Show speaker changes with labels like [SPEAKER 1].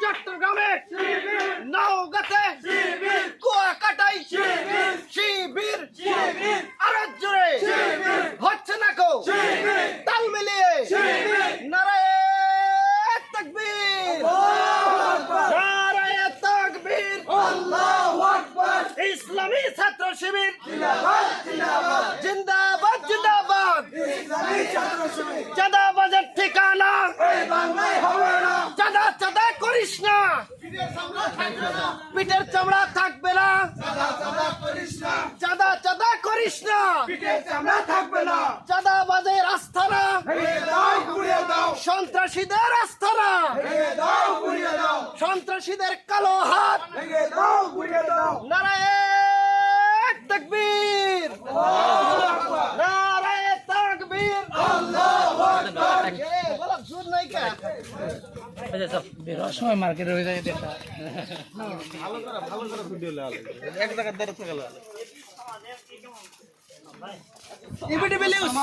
[SPEAKER 1] চট্টগ্রামে নওগাঁতে কুয়াকাটাই শিবির আরো জোরে হচ্ছে না কো তাল মিলিয়ে নারায়ে তাকবীর নারায়ে তাকবীর আল্লাহু আকবার ইসলামী ছাত্র শিবির জিন্দাবাদ জিন্দাবাদ ইসলামী ছাত্র শিবির চাঁদাবাজের ঠিকানা এই বাংলায় হবে না চাঁদা চাঁদা করিস না পিঠের চামড়া থাকবে না চাঁদা চাঁদা করিস না পিঠের চামড়া থাকবে না চাঁদাবাজের আস্থানা সন্ত্রাসীদের আস্থানা সন্ত্রাসীদের কালো হাত নারায়ে তাকবীর নারায়ে তাকবীর আল্লাহু আকবার বলা জোর নাই কা
[SPEAKER 2] বেরোর সময় মার্কেটে হয়ে যায় দেখা
[SPEAKER 3] ভালো করে ভিডিও লাগা এক জায়গায় দাঁড়িয়ে থাকলে
[SPEAKER 1] এবিডি বেলুস